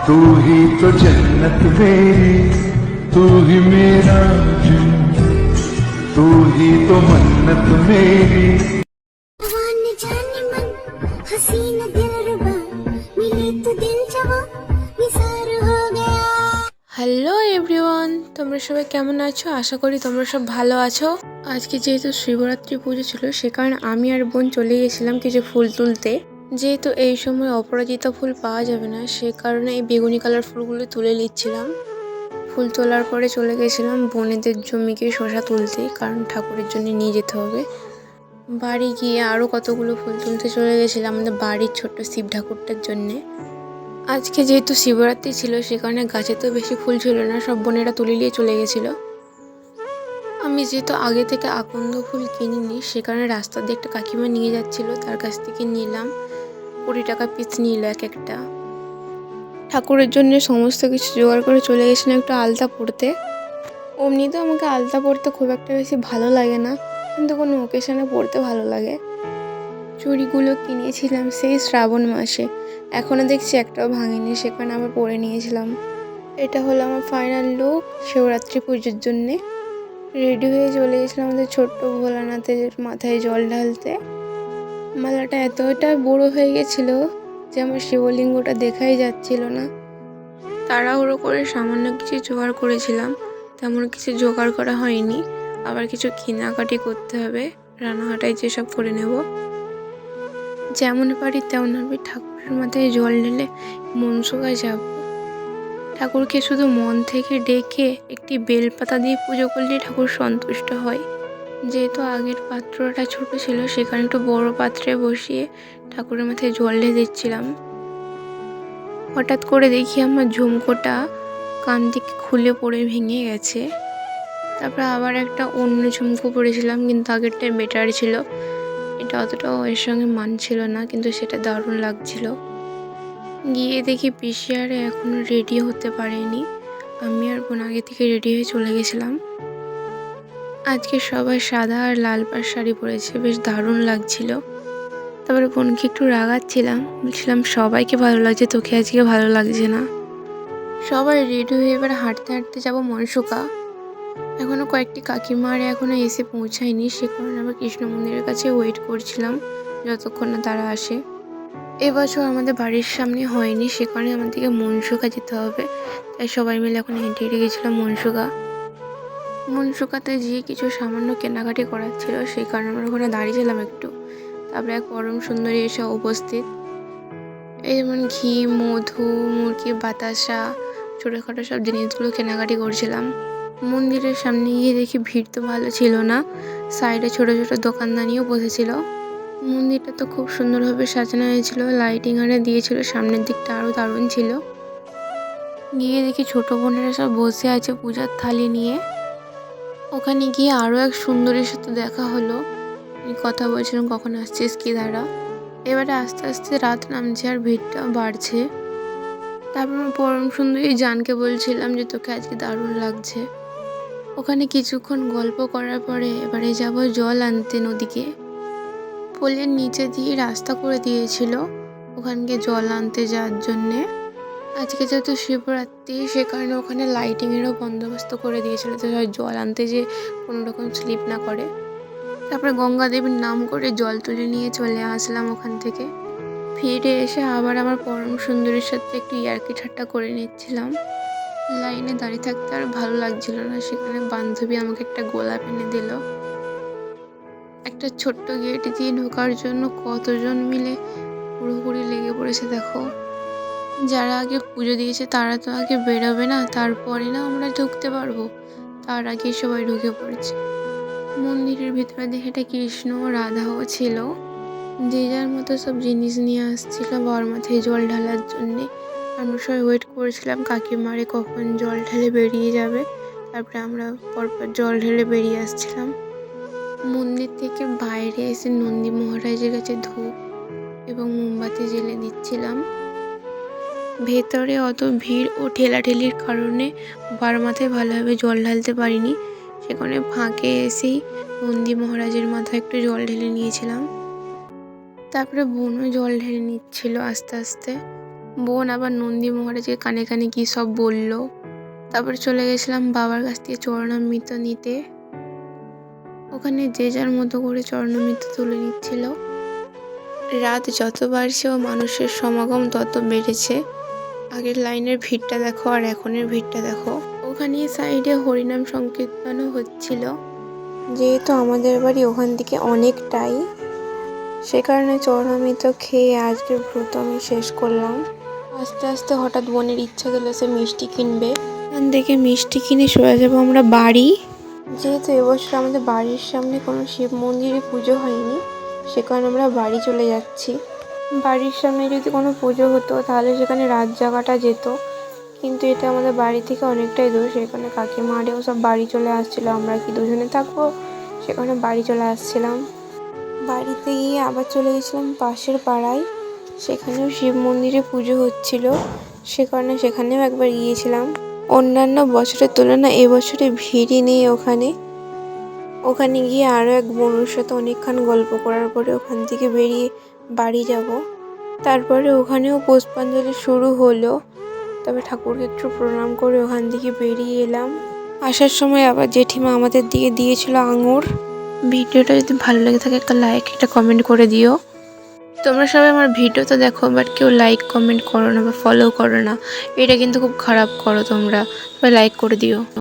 तू ही तो जन्नत मेरी, तू ही मेरा दिल, तू ही तो मन्नत मेरी। जाने जाने मन हसीना दिलरुबा मिले तो दिल जवा निसार हो गया। হ্যালো এভরিওয়ান, তোমরা সবাই কেমন আছো? আশা করি তোমরা সব ভালো আছো। আজকে যেহেতু শিবরাত্রি পুজো ছিল, সে কারণে আমি আর বোন চলে গেছিলাম কিছু ফুল তুলতে। যেহেতু এই সময় অপরাজিতা ফুল পাওয়া যাবে না, সে কারণে এই বেগুনি কালার ফুলগুলো তুলে নিচ্ছিলাম। ফুল তোলার পরে চলে গেছিলাম বোনেদের জমিকে শসা তুলতে, কারণ ঠাকুরের জন্য নিয়ে যেতে হবে। বাড়ি গিয়ে আরও কতগুলো ফুল তুলতে চলে গেছিলাম আমাদের বাড়ির ছোট্ট শিব ঠাকুরটার জন্যে। আজকে যেহেতু শিবরাত্রি ছিল, সে কারণে গাছে তো বেশি ফুল ছিল না, সব বোনেরা তুলে নিয়ে চলে গেছিলো। আমি যেহেতু আগে থেকে আকন্দ ফুল কিনিনি, সে কারণে রাস্তা দিয়ে একটা কাকিমা নিয়ে যাচ্ছিল, তার কাছ থেকে নিলাম। 20 টাকা পিস নিল এক একটা। ঠাকুরের জন্য সমস্ত কিছু জোগাড় করে চলে গেছিলাম একটু আলতা পরতে। এমনিতেও আমাকে আলতা পরতে খুব একটা বেশি ভালো লাগে না, কিন্তু কোনো ওকেশনে পরতে ভালো লাগে। চুড়িগুলো কিনেছিলাম সেই শ্রাবণ মাসে, এখনও দেখছি একটাও ভাঙেনি, সেখানে আবার পরে নিয়েছিলাম। এটা হলো আমার ফাইনাল লুক শিবরাত্রি পুজোর জন্যে। রেডি হয়ে চলে গেছিলাম আমাদের ছোট্ট ভোলানাথের মাথায় জল ঢালতে। মালাটা এতটা বড় হয়ে গেছিলো যে আমার শিবলিঙ্গটা দেখাই যাচ্ছিল না। তাড়াহুড়ো করে সামান্য কিছু জোগাড় করেছিলাম, তেমন কিছু জোগাড় করা হয়নি। আবার কিছু কেনাকাটি করতে হবে, রানাঘাটায় যেসব করে নেব। যেমন পারি তেমনভাবে ঠাকুরের মাথায় জল ঢেলে মনসুকায় যাব। ঠাকুরকে শুধু মন থেকে ডেকে একটি বেলপাতা দিয়ে পুজো করলে ঠাকুর সন্তুষ্ট হয়। যেহেতু আগের পাত্রটা ছোট ছিল, সেখানে একটু বড় পাত্রে বসিয়ে ঠাকুরের মাথায় জল ঢেলে দিচ্ছিলাম। হঠাৎ করে দেখি আমার ঝুমকোটা কান থেকে খুলে পড়ে ভেঙে গেছে। তারপর আবার একটা অন্য ঝুমকো পরেছিলাম, কিন্তু আগেরটাই বেটার ছিল। এটা অতটাও এর সঙ্গে মানছিল না, কিন্তু সেটা দারুণ লাগছিল। গিয়ে দেখি পিসি আর এখনও রেডি হতে পারেনি। আমি আর বোন আগে থেকে রেডি হয়ে চলে গেছিলাম। আজকে সবাই সাদা আর লাল পাড় শাড়ি পরেছে, বেশ দারুণ লাগছিল। তারপরে বোনকে একটু রাগাচ্ছিলাম, বলছিলাম সবাইকে ভালো লাগছে, তোকে আজকে ভালো লাগছে না। সবাই রেডি হয়ে এবার হাঁটতে হাঁটতে যাবো মনসুকা। এখনও কয়েকটি কাকিমার এখনও এসে পৌঁছায়নি, সে কারণে আবার কৃষ্ণ মন্দিরের কাছে ওয়েট করছিলাম যতক্ষণ না তারা আসে। এবছর আমাদের বাড়ির সামনে হয়নি, সে কারণে আমাদেরকে মনসুকা যেতে হবে। তাই সবাই মিলে এখন হেঁটে হেঁটে গেছিলাম মনসুকাতে গিয়ে কিছু সামান্য কেনাকাটি করার ছিল, সেই কারণে আমরা ওখানে দাঁড়িয়েছিলাম একটু। তারপরে এক পরম সুন্দরী এসে উপস্থিত। এই যেমন ঘি, মধু, মুরগি, বাতাসা, ছোটোখাটো সব জিনিসগুলো কেনাকাটি করছিলাম। মন্দিরের সামনে গিয়ে দেখি ভিড় তো ভালো ছিল না, সাইডে ছোটো ছোটো দোকানদানিও বসেছিল। মন্দিরটা তো খুব সুন্দরভাবে সাজানো হয়েছিল, লাইটিং আরে দিয়েছিল, সামনের দিকটা আরও দারুণ ছিল। গিয়ে দেখি ছোটো বোনেরা সব বসে আছে পূজার থালি নিয়ে। ওখানে গিয়ে আরও এক সুন্দরীর সাথে দেখা হলো। কথা বলছিলাম কখন আসছিস কি ধারা। এবারে আস্তে আস্তে রাত নামছে আর ভিড়টা বাড়ছে। তারপর আমার পরম সুন্দরী জানকে বলছিলাম যে তোকে আজকে দারুণ লাগছে। ওখানে কিছুক্ষণ গল্প করার পরে এবারে যাব জল আনতে নদীকে। পোলের নিচে দিয়ে রাস্তা করে দিয়েছিল ওখানকে জল আনতে যাওয়ার জন্যে। আজকে যেহেতু শিবরাত্রি, সে কারণে ওখানে লাইটিংয়েরও বন্দোবস্ত করে দিয়েছিল, তো জল আনতে যে কোনো রকম স্লিপ না করে। তারপরে গঙ্গা দেবীর নাম করে জল তুলে নিয়ে চলে আসলাম ওখান থেকে। ফিরে এসে আবার আমার পরম সুন্দরীর সাথে একটু ইয়ার্কি ঠাট্টা করে নিচ্ছিলাম। লাইনে দাঁড়িয়ে থাকতে আর ভালো লাগছিল না, সেখানে বান্ধবী আমাকে একটা গোলাপ এনে দিল। একটা ছোট্ট গেট দিয়ে ঢোকার জন্য কতজন মিলে পুরোপুরি লেগে পড়েছে দেখো। যারা আগে পুজো দিয়েছে তারা তো আগে বেরোবে না, তারপরে না আমরা ঢুকতে পারবো, তার আগে সবাই ঢুকে পড়েছে। মন্দিরের ভিতরে দেখে একটা কৃষ্ণ রাধাও ছিল, যে যার মতো সব জিনিস নিয়ে আসছিল বাবার মাথায় জল ঢালার জন্যে। আমরা সবাই ওয়েট করেছিলাম কাকিমারে কখন জল ঢেলে বেরিয়ে যাবে, তারপরে আমরা পরপর জল ঢেলে বেরিয়ে আসছিলাম। মন্দির থেকে বাইরে এসে নন্দী মহারাজের কাছে ধূপ এবং মোমবাতি জ্বেলে দিচ্ছিলাম। ভেতরে অত ভিড় ও ঠেলাঠেলির কারণে বাবার মাথায় ভালোভাবে জল ঢালতে পারিনি, সেখানে ফাঁকে এসেই নন্দী মহারাজের মাথায় একটু জল ঢেলে নিয়েছিলাম। তারপরে বোনও জল ঢেলে নিচ্ছিল আস্তে আস্তে। বোন আবার নন্দী মহারাজকে কানে কানে কি সব বলল। তারপরে চলে গেছিলাম বাবার কাছ থেকে চরণামৃত নিতে। ওখানে যে যার মতো করে চরণামৃত তুলে নিচ্ছিল। রাত যত বাড়ছে ও মানুষের সমাগম তত বেড়েছে। আগের লাইনের ভিড়টা দেখো আর এখনের ভিড়টা দেখো। ওখানে সাইডে হরিনাম সংকীর্তনও হচ্ছিল। যেহেতু আমাদের বাড়ি ওখান থেকে অনেকটাই, সে কারণে চরণামৃত খেয়ে আজকের ব্রত আমি শেষ করলাম। আস্তে আস্তে হঠাৎ বোনের ইচ্ছা হলো সে মিষ্টি কিনবে। ওখান থেকে মিষ্টি কিনে সোজা যাবো আমরা বাড়ি। যেহেতু এবছর আমাদের বাড়ির সামনে কোনো শিব মন্দিরে পুজো হয়নি, সে কারণে আমরা বাড়ি চলে যাচ্ছি। বাড়ির সামনে যদি কোনো পুজো হতো তাহলে সেখানে রাত জাগাটা যেত, কিন্তু এটা আমাদের বাড়ি থেকে অনেকটাই দূর, সেখানে কাকিমা আরেও সব বাড়ি চলে আসছিলো। আমরা কি দুজনে থাকবো, সেখানে বাড়ি চলে আসছিলাম। বাড়িতে গিয়ে আবার চলে গেছিলাম পাশের পাড়ায়, সেখানেও শিব মন্দিরে পুজো হচ্ছিল, সে কারণে সেখানেও একবার গিয়েছিলাম। অন্যান্য বছরের তুলনায় এবছরে ভিড়ই নেই ওখানে। ওখানে গিয়ে আরও এক বোনের সাথে অনেকক্ষণ গল্প করার পরে ওখান থেকে বেরিয়ে বাড়ি যাব। তারপরে ওখানেও পুষ্পাঞ্জলি শুরু হলো। তবে ঠাকুরকে একটু প্রণাম করে ওখান থেকে বেরিয়ে এলাম। আসার সময় আবার জেঠিমা আমাদের দিকে দিয়েছিল আঙুর। ভিডিওটা যদি ভালো লেগে থাকে একটা লাইক একটা কমেন্ট করে দিও। তোমরা সবাই আমার ভিডিও তো দেখো, বাট কেউ লাইক কমেন্ট করো না বা ফলো করো না, এটা কিন্তু খুব খারাপ করো তোমরা। লাইক করে দিও।